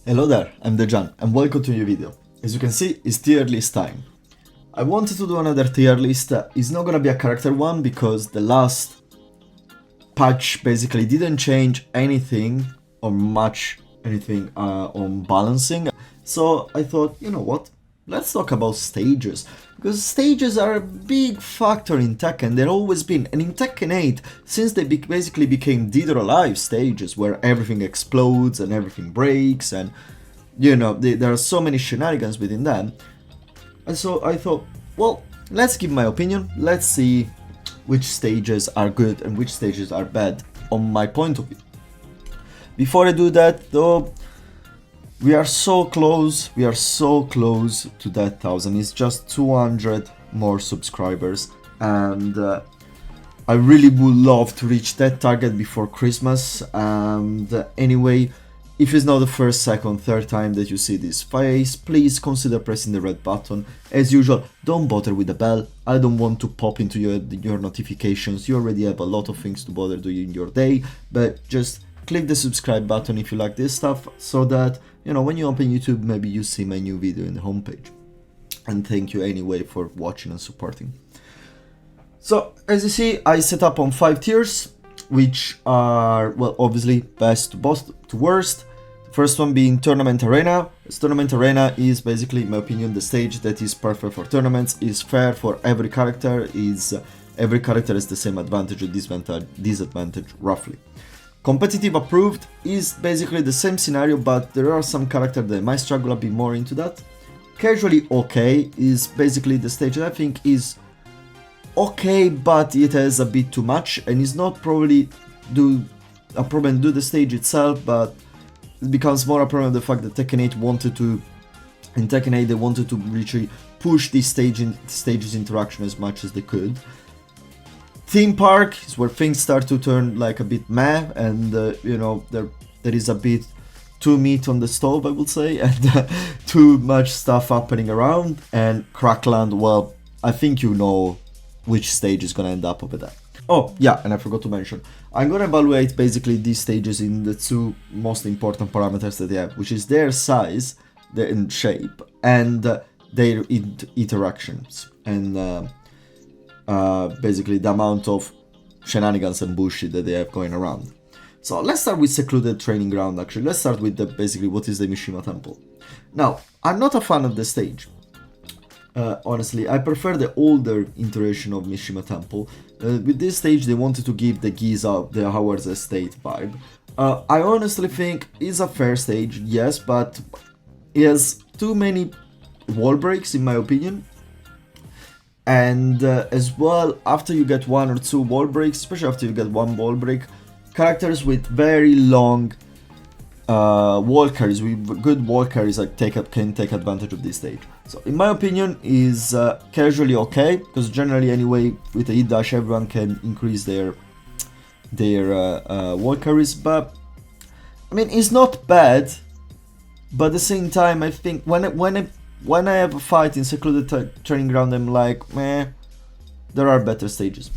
Hello there, I'm Dejan and welcome to a new video. As you can see, it's tier list time. I wanted to do another tier list. It's not gonna be a character one because the last patch basically didn't change anything or much anything on balancing. So I thought, you know what, let's talk about stages. Because stages are a big factor in Tekken, they've always been, and in Tekken 8, since they basically became Dead or Alive stages, where everything explodes and everything breaks, and you know, there are so many shenanigans within them. And so I thought, well, let's give my opinion, let's see which stages are good and which stages are bad, on my point of view. Before I do that, though, we are so close to that 1,000. It's just 200 more subscribers, and I really would love to reach that target before Christmas. And anyway, if it's not the first, second, third time that you see this face, please consider pressing the red button. As usual, don't bother with the bell. I don't want to pop into your notifications. You already have a lot of things to bother doing in your day, but just click the subscribe button if you like this stuff, so that, you know, when you open YouTube, maybe you see my new video in the homepage. And thank you anyway for watching and supporting. So, as you see, I set up on 5 tiers, which are, well, obviously best to worst. The first one being Tournament Arena. This Tournament Arena is basically, in my opinion, the stage that is perfect for tournaments, is fair for every character, every character has the same advantage and disadvantage, roughly. Competitive approved is basically the same scenario, but there are some characters that might struggle a bit more into that. Casually okay is basically the stage that I think is okay, but it has a bit too much, and is not probably a problem do the stage itself, but it becomes more a problem the fact that Tekken 8 wanted to, in Tekken 8 they wanted to literally push this stage's interaction as much as they could. Theme park is where things start to turn like a bit meh, and you know, there is a bit too meat on the stove, I would say, and too much stuff happening around. And Crackland, well, I think you know which stage is gonna end up over there. Oh yeah, and I forgot to mention, I'm gonna evaluate basically these stages in the two most important parameters that they have, which is their size, their shape, and their interactions, and basically the amount of shenanigans and bullshit that they have going around. So let's start with Secluded Training Ground. Actually, let's start with basically what is the Yakushima Temple. Now, I'm not a fan of the stage. Honestly, I prefer the older iteration of Yakushima Temple. With this stage, they wanted to give the Giza, the Howard's Estate vibe. I honestly think it's a fair stage, yes, but it has too many wall breaks in my opinion. And as well, after you get 1 or 2 wall breaks, especially after you get 1 wall break, characters with very long wall carries, with good wall carries, like can take advantage of this stage. So in my opinion, is casually okay, because generally anyway, with the hit dash everyone can increase their wall carries. But I mean, it's not bad, but at the same time, I think when I have a fight in Secluded Training Ground, I'm like, meh, there are better stages.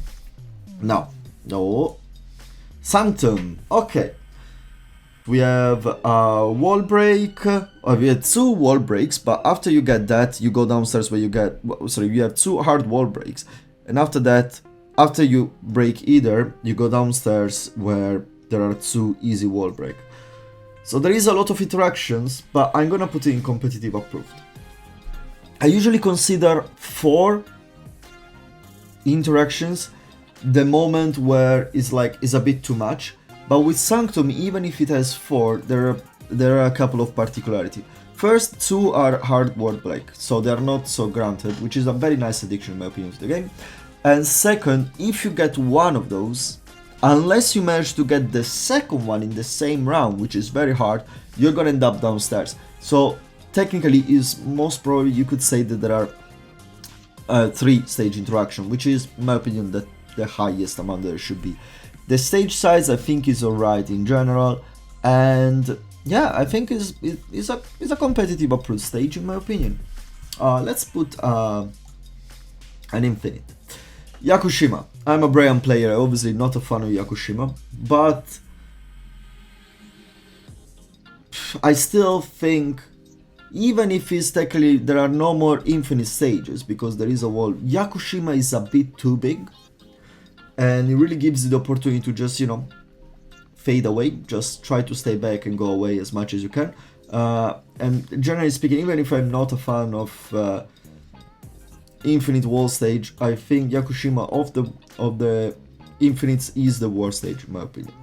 No. Sanctum, okay. We have a wall break, we had 2 wall breaks, but after you get that, you go downstairs where you get, you have 2 hard wall breaks. And after that, after you break either, you go downstairs where there are 2 easy wall break. So there is a lot of interactions, but I'm gonna put it in competitive approved. I usually consider 4 interactions the moment where it's a bit too much, but with Sanctum, even if it has 4, there are a couple of particularities. First, 2 are hard wall break, so they are not so granted, which is a very nice addition in my opinion to the game. And second, if you get 1 of those, unless you manage to get the second one in the same round, which is very hard, you're gonna end up downstairs. So technically, is most probably you could say that there are 3 stage interaction, which is, in my opinion, the highest amount there should be. The stage size I think is alright in general, and yeah, I think is a competitive approved stage in my opinion. Let's put an infinite. Yakushima. I'm a Brian player, obviously not a fan of Yakushima, but I still think, even if it's technically there are no more infinite stages because there is a wall, Yakushima is a bit too big, and it really gives you the opportunity to just, you know, fade away, just try to stay back and go away as much as you can. And generally speaking, even if I'm not a fan of infinite wall stage, I think Yakushima of the infinites is the worst stage in my opinion.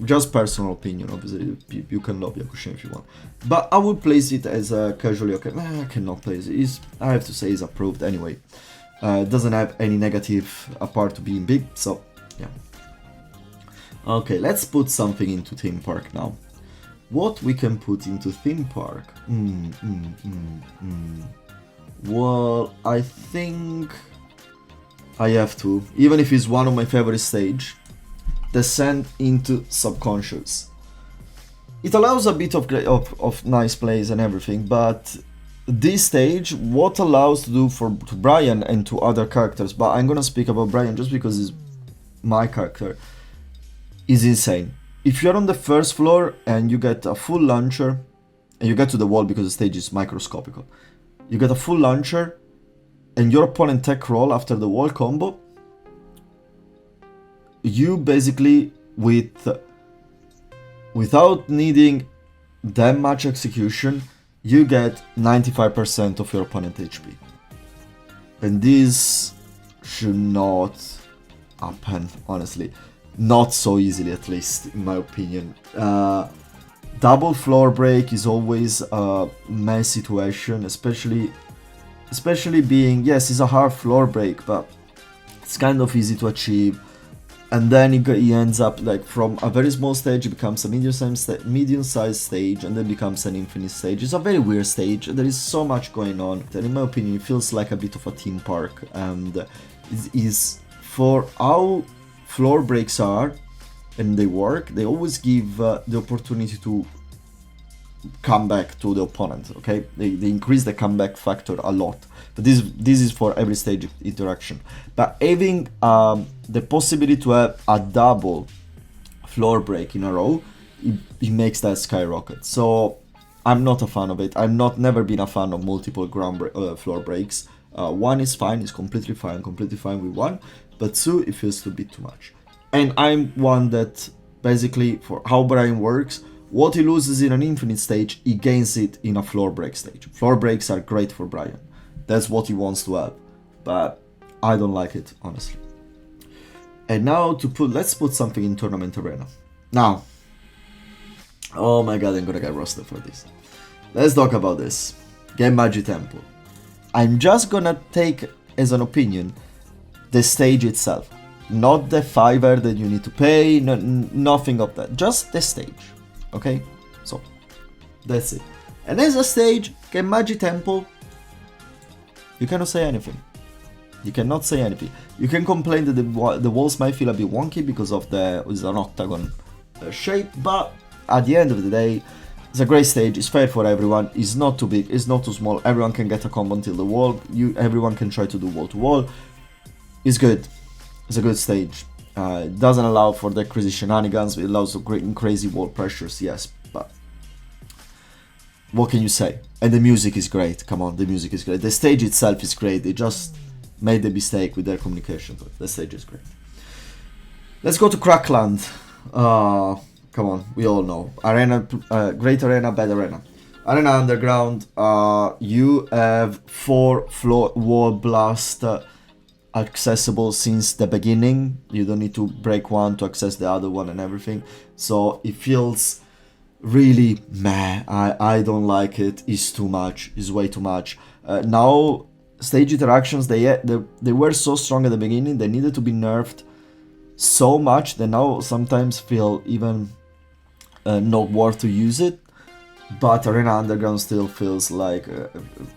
Just personal opinion, obviously. You can love Yakushima if you want, but I would place it as a casually okay. I cannot place it. I have to say it's approved anyway. It doesn't have any negative apart to being big, so yeah. Okay, let's put something into theme park now. What we can put into theme park? Well, I think I have to, even if it's one of my favorite stage, Descent into Subconscious. It allows a bit of nice plays and everything, but this stage, what allows to do to Brian and to other characters, but I'm gonna speak about Brian just because he's my character, is insane. If you're on the first floor and you get a full launcher, and you get to the wall because the stage is microscopical, you get a full launcher, and your opponent tech roll after the wall combo, you basically, without needing that much execution, you get 95% of your opponent HP. And this should not happen, honestly. Not so easily, at least, in my opinion. Double floor break is always a mess situation, especially being, yes, it's a hard floor break, but it's kind of easy to achieve. And then he ends up, like, from a very small stage, it becomes a medium-sized stage, and then becomes an infinite stage. It's a very weird stage, there is so much going on, and in my opinion, it feels like a bit of a theme park, and it is, for how floor breaks are, and they work, they always give the opportunity to come back to the opponent, okay? They increase the comeback factor a lot. But this is for every stage interaction. But having the possibility to have a double floor break in a row, it makes that skyrocket. So I'm not a fan of it. Never been a fan of multiple floor breaks. One is fine, it's completely fine with one. But two, it feels a bit too much. And I'm one that basically, for how Brian works, what he loses in an infinite stage, he gains it in a floor break stage. Floor breaks are great for Brian. That's what he wants to have. But I don't like it, honestly. And now let's put something in Tournament Arena. Now, oh my god, I'm gonna get roasted for this. Let's talk about this. Genmaji Temple. I'm just gonna take as an opinion the stage itself. Not the fiver that you need to pay, nothing of that. Just the stage. Okay? So, that's it. And as a stage, Genmaji Temple, you cannot say anything. You cannot say anything. You can complain that the walls might feel a bit wonky because of it's an octagon shape, but at the end of the day, it's a great stage. It's fair for everyone. It's not too big. It's not too small. Everyone can get a combo until the wall. Everyone can try to do wall to wall. It's good. It's a good stage. It doesn't allow for the crazy shenanigans. It allows for crazy wall pressures. Yes, but what can you say? And the music is great. Come on, the music is great. The stage itself is great. They just made the mistake with their communication, but the stage is great. Let's go to Crackland. Come on, we all know. Arena, great arena, bad arena. Arena Underground, you have 4 floor wall blast accessible since the beginning. You don't need to break one to access the other one and everything. So it feels really meh. I don't like it. It's too much. It's way too much. Now stage interactions, they were so strong at the beginning. They needed to be nerfed so much that now sometimes feel even not worth to use it. But Arena Underground still feels like a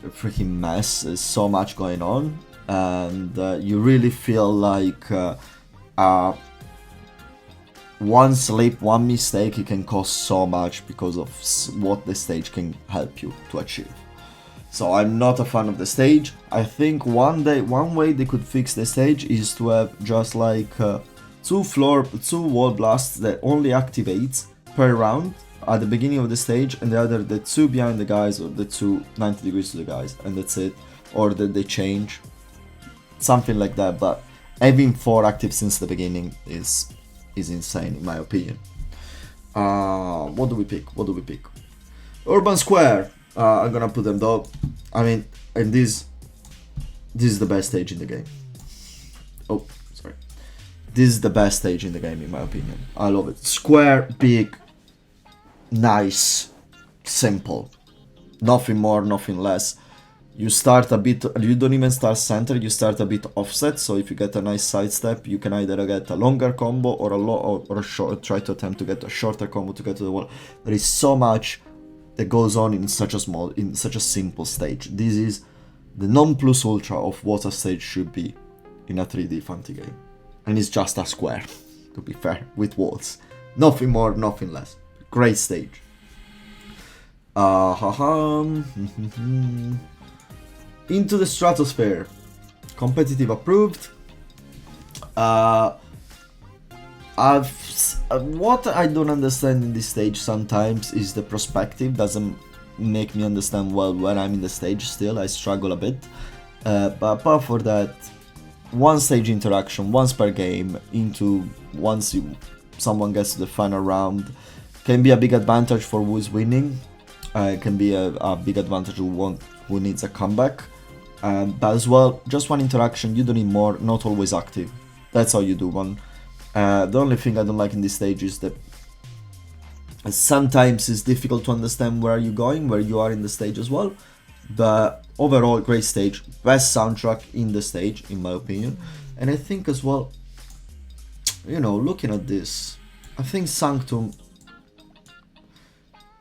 freaking mess. There's so much going on, and you really feel like one slip, one mistake, it can cost so much because of what the stage can help you to achieve. So I'm not a fan of the stage. I think one way they could fix the stage is to have just like 2 wall blasts that only activates per round at the beginning of the stage, and the other the 2 behind the guys, or the 2 90 degrees to the guys, and that's it. Or that they change, something like that. But having 4 active since the beginning is insane in my opinion. What do we pick? Urban Square. I'm gonna put them though. I mean, and this is the best stage in the game. Oh, sorry. This is the best stage in the game in my opinion. I love it. Square, big, nice, simple. Nothing more, nothing less. You start a bit, you don't even start center, you start a bit offset, so if you get a nice sidestep, you can either get a longer combo or a short, try to attempt to get a shorter combo to get to the wall. There is so much that goes on in such a simple stage. This is the non plus ultra of what a stage should be in a 3D fantasy game. And it's just a square, to be fair, with walls. Nothing more, nothing less. Great stage. Into the Stratosphere. Competitive approved. What I don't understand in this stage sometimes is the perspective doesn't make me understand well when I'm in the stage still. I struggle a bit. But apart from that, one stage interaction, once per game, someone gets to the final round, can be a big advantage for who is winning. It can be a big advantage who needs a comeback. But as well, just one interaction, you don't need more, not always active. That's how you do one. The only thing I don't like in this stage is that sometimes it's difficult to understand where you are in the stage as well. But overall, great stage, best soundtrack in the stage, in my opinion. And I think as well, looking at this, I think Sanctum,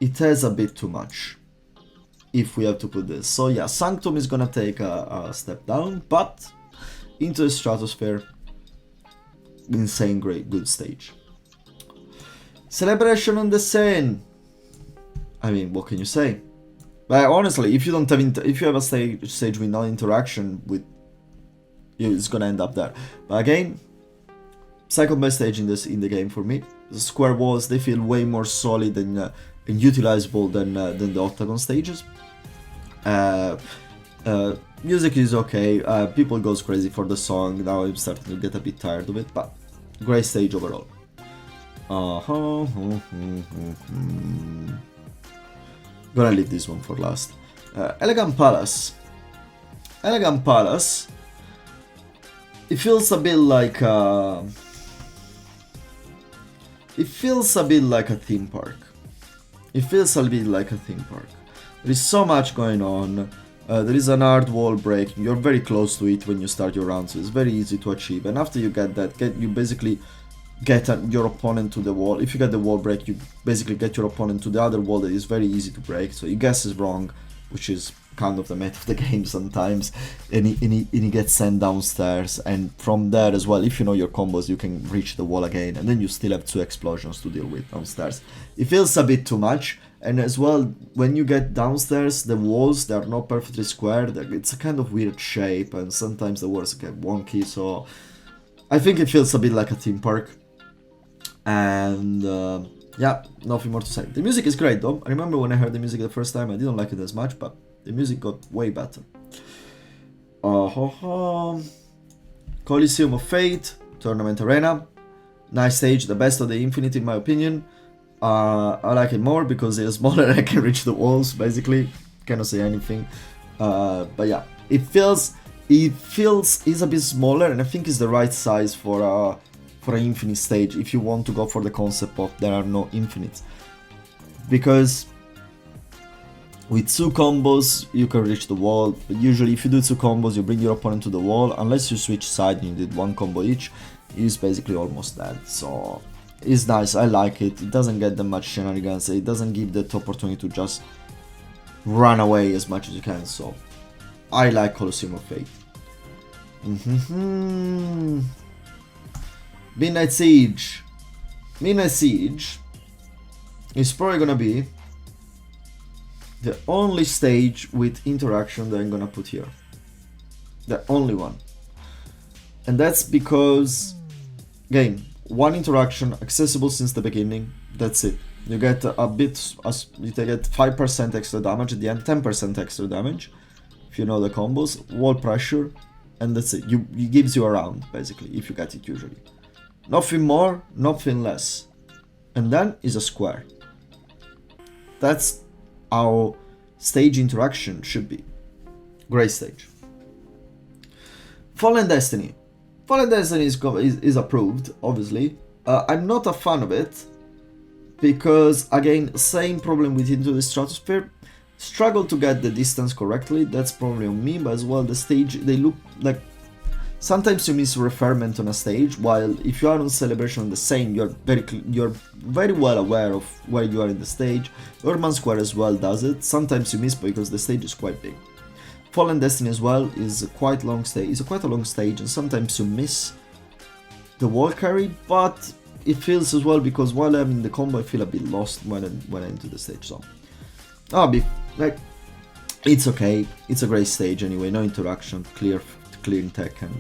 it has a bit too much, if we have to put this. So yeah, Sanctum is gonna take a step down, but into the Stratosphere, insane, great, good stage. Celebration on the Seine. I mean, what can you say? But honestly, if you have a stage with no interaction with you, it's gonna end up there. But again, second best stage in the game for me. The square walls, they feel way more solid and utilizable than the octagon stages. Music is okay. People goes crazy for the song. Now I'm starting to get a bit tired of it, but great stage overall. Gonna leave this one for last. Elegant Palace. Elegant Palace. It feels a bit like a theme park. There is so much going on. There is an hard wall break. You're very close to it when you start your round, so it's very easy to achieve. And after you get that, you basically get your opponent to the wall. If you get the wall break, you basically get your opponent to the other wall that is very easy to break. So he guesses wrong, which is kind of the meta of the game sometimes, and he gets sent downstairs. And from there as well, if you know your combos, you can reach the wall again, and then you still have 2 explosions to deal with downstairs. It feels a bit too much. And as well, when you get downstairs, the walls, they are not perfectly square. It's a kind of weird shape, and sometimes the walls get wonky. So I think it feels a bit like a theme park. And yeah, nothing more to say. The music is great though. I remember when I heard the music the first time, I didn't like it as much, but the music got way better. Coliseum of Fate, Tournament Arena. Nice stage, the best of the Infinite in my opinion. I like it more because it's smaller and I can reach the walls, basically. Cannot say anything. But yeah, it's a bit smaller, and I think it's the right size for an infinite stage if you want to go for the concept of there are no infinites. Because with 2 combos you can reach the wall, but usually if you do 2 combos you bring your opponent to the wall, unless you switch side and you did 1 combo each, it's basically almost dead. So it's nice, I like it. It doesn't get that much shenanigans, it doesn't give that opportunity to just run away as much as you can, so I like Coliseum of Fate. Midnight Siege. Midnight Siege is probably gonna be the only stage with interaction that I'm gonna put here. The only one. And that's because, again, 1 interaction, accessible since the beginning, that's it. You get a bit, you get 5% extra damage at the end, 10% extra damage, if you know the combos, wall pressure, and that's it. It gives you a round, basically, if you get it usually. Nothing more, nothing less. And then is a square. That's how stage interaction should be. Great stage. Fallen Destiny. Fallen Destiny is approved, obviously. I'm not a fan of it, because, again, same problem with Into the Stratosphere. Struggle to get the distance correctly, that's probably on me, but as well the stage, they look like... Sometimes you miss referment on a stage, while if you are on Celebration on the Seine, you're very well aware of where you are in the stage. Urban Square as well does it. Sometimes you miss because the stage is quite big. Fallen Destiny as well is quite a long stage, and sometimes you miss the wall carry, but it feels as well because while I'm in the combo I feel a bit lost when I'm into the stage. So it's okay, it's a great stage anyway, no interaction, clear in TEKKEN.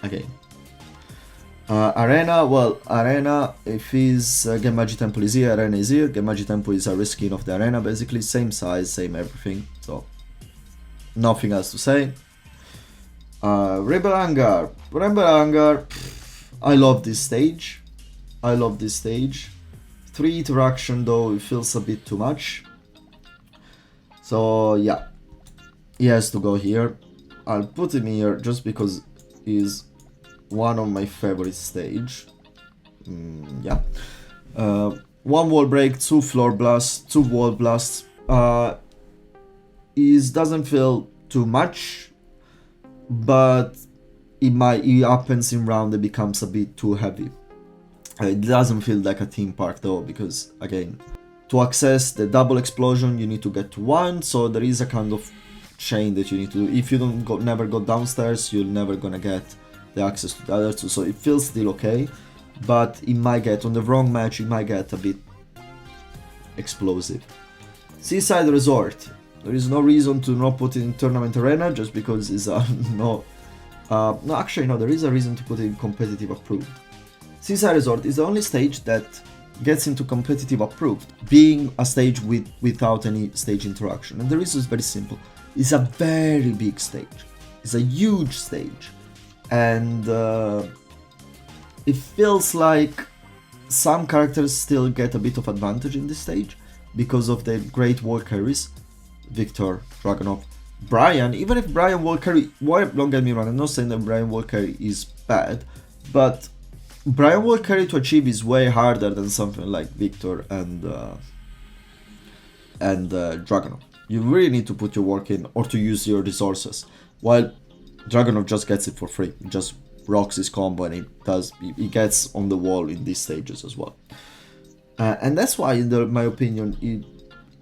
Again, Arena, if is Genmaji Temple is here, Arena is here. Genmaji Temple is a reskin of the Arena, basically same size, same everything, so nothing else to say. Rebel Hangar, I love this stage. 3 interaction though, it feels a bit too much. So yeah, he has to go here. I'll put him here just because he's one of my favorite stage. Yeah. 1 wall break, 2 floor blasts, 2 wall blasts. It doesn't feel too much, but it happens in round, it becomes a bit too heavy. It doesn't feel like a theme park though, because again, to access the double explosion you need to get to 1, so there is a kind of chain that you need to do. If you never go downstairs, you're never gonna get the access to the other 2, so it feels still okay, but it might get, on the wrong match, it might get a bit explosive. Seaside Resort, there is no reason to not put it in Tournament Arena, just because it's no, actually no, there is a reason to put it in Competitive Approved. Seaside Resort is the only stage that gets into Competitive Approved, being a stage without any stage interaction, and the reason is very simple. It's a very big stage, it's a huge stage, and it feels like some characters still get a bit of advantage in this stage because of the great wall carries. Victor, Dragunov, Brian, even if Brian wall carry, don't get me wrong, I'm not saying that Brian wall carry is bad, but Brian wall carry to achieve is way harder than something like Victor and Dragunov. You really need to put your work in or to use your resources, while Dragunov just gets it for free. He just rocks his combo and he gets on the wall in these stages as well. And that's why, in my opinion, it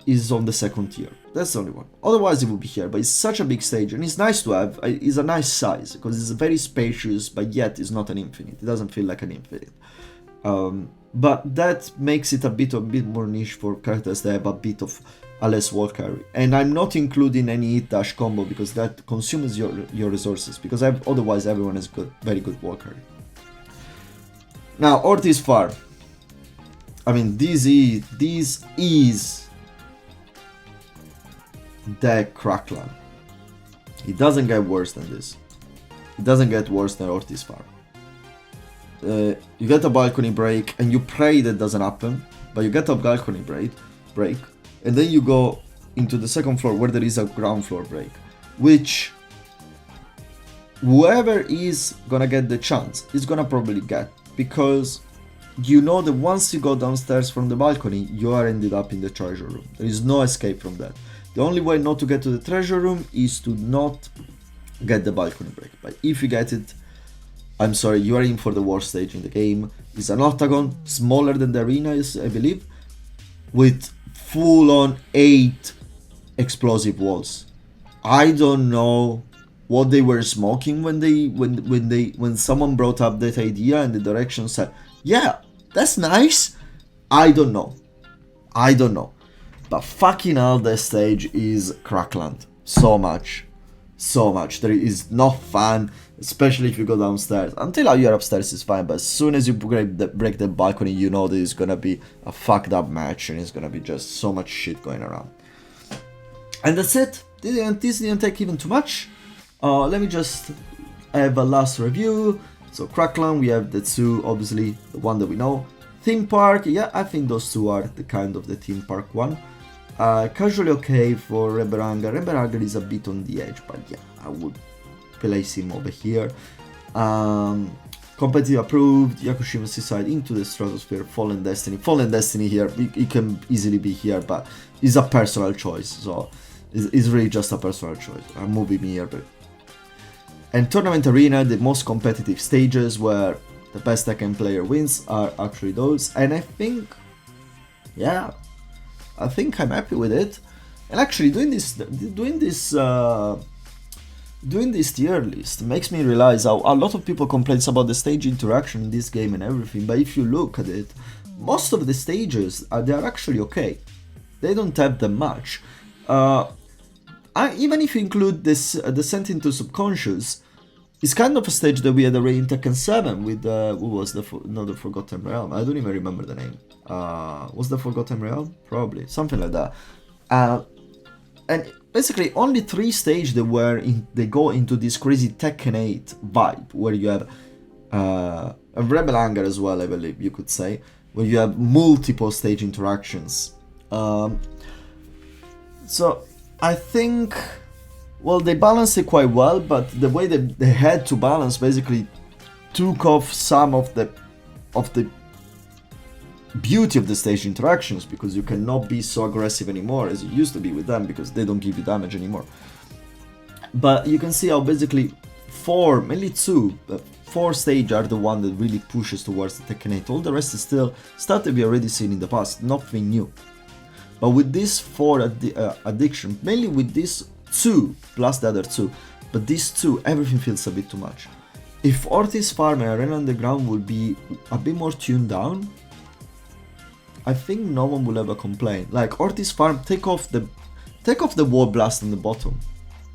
is on the second tier. That's the only one. Otherwise, it would be here, but it's such a big stage and it's nice to have. It's a nice size because it's very spacious, but yet it's not an infinite. It doesn't feel like an infinite. But that makes it a bit more niche for characters that have a bit of a less wall carry. And I'm not including any hit dash combo because that consumes your resources, because otherwise everyone has very good wall carry. Now, Ortiz Farm. I mean, this is the Crackland. It doesn't get worse than this. It doesn't get worse than Ortiz Farm. You get a balcony break and you pray that doesn't happen, but you get a balcony break, and then you go into the second floor where there is a ground floor break, which whoever is gonna get the chance is gonna probably get, because you know that once you go downstairs from the balcony, you are ended up in the treasure room. There is no escape from that. The only way not to get to the treasure room is to not get the balcony break. But if you get it, I'm sorry, you are in for the worst stage in the game. It's an octagon, smaller than the arena is, I believe, with full-on 8 explosive walls. I don't know what they were smoking when someone brought up that idea and the direction said, yeah, that's nice. I don't know. But fucking hell, this stage is Crackland. So much. so much. There is not fun, especially if you go downstairs. Until you're upstairs is fine, but as soon as you break the balcony, you know that it's gonna be a fucked up match and it's gonna be just so much shit going around. And that's it. This didn't take even too much. Let me just have a last review. So Crackland, we have the two, obviously the one that we know. Theme park, yeah, I think those two are the kind of the theme park one. Casually okay for Rebel Hangar. Rebel Hangar is a bit on the edge, but yeah, I would place him over here. Competitive approved. Yakushima Seaside into the Stratosphere. Fallen Destiny. Fallen Destiny here. It can easily be here, but it's a personal choice. So it's really just a personal choice. I'm moving here, but. And Tournament Arena, the most competitive stages where the best Tekken player wins are actually those. And I think, yeah, I think I'm happy with it. And actually doing this tier list makes me realize how a lot of people complain about the stage interaction in this game and everything. But if you look at it, most of the stages they are actually okay. They don't have that much. Even if you include this Descent into Subconscious, it's kind of a stage that we had already in Tekken 7 with who was the Forgotten Realm. I don't even remember the name. Was the Forgotten Realm? Probably something like that. And basically only 3 stages they go into this crazy Tekken 8 vibe where you have a Rebel Hangar as well, I believe you could say, where you have multiple stage interactions. So I think, well, they balanced it quite well, but the way that they had to balance basically took off some of the beauty of the stage interactions, because you cannot be so aggressive anymore as you used to be with them, because they don't give you damage anymore. But you can see how basically 4 stages are the one that really pushes towards the Tekken 8. All the rest is still stuff that we already seen in the past, nothing new. But with this 4 addiction, mainly with this 2 plus the other 2, but these 2, everything feels a bit too much. If Ortiz Farm and Arena Underground would be a bit more tuned down, I think no one will ever complain. Like Ortiz Farm, take off the wall blast on the bottom.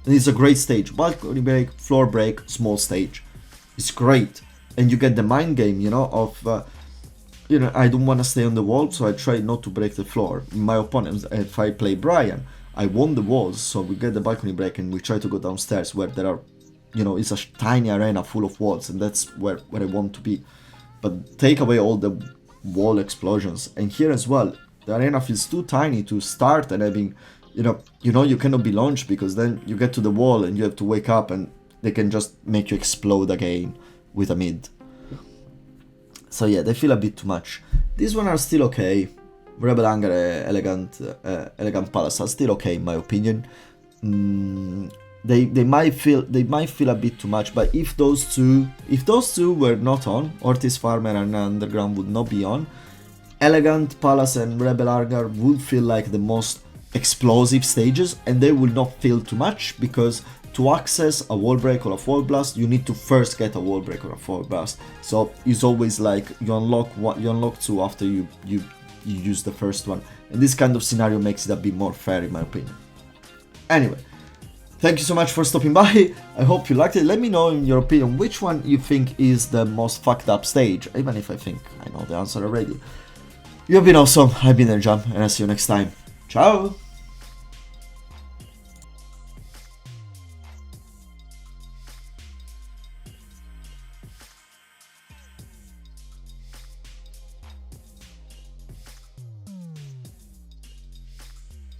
And it's a great stage. Balcony break, floor break, small stage. It's great. And you get the mind game, you know, of I don't want to stay on the wall, so I try not to break the floor. My opponents, if I play Brian, I won the walls, so we get the balcony break and we try to go downstairs where there are, it's a tiny arena full of walls, and that's where I want to be. But take away all the wall explosions, and here as well, the arena feels too tiny to start and having, you cannot be launched, because then you get to the wall and you have to wake up and they can just make you explode again with a mid. So yeah, they feel a bit too much. These ones are still okay. Rebel Hangar, Elegant Palace are still okay in my opinion. They might feel a bit too much, but if those two were not on, Ortiz Farmer and Underground would not be on. Elegant Palace and Rebel Hangar would feel like the most explosive stages, and they will not feel too much, because to access a wall break or a fall blast, you need to first get a wall break or a fall blast. So it's always like you unlock 2 after you use the first one, and this kind of scenario makes it a bit more fair in my opinion. Anyway, thank you so much for stopping by. I hope you liked it. Let me know in your opinion which one you think is the most fucked up stage, even if I think I know the answer already. You've been awesome. I've been Jam, and I'll see you next time. Ciao!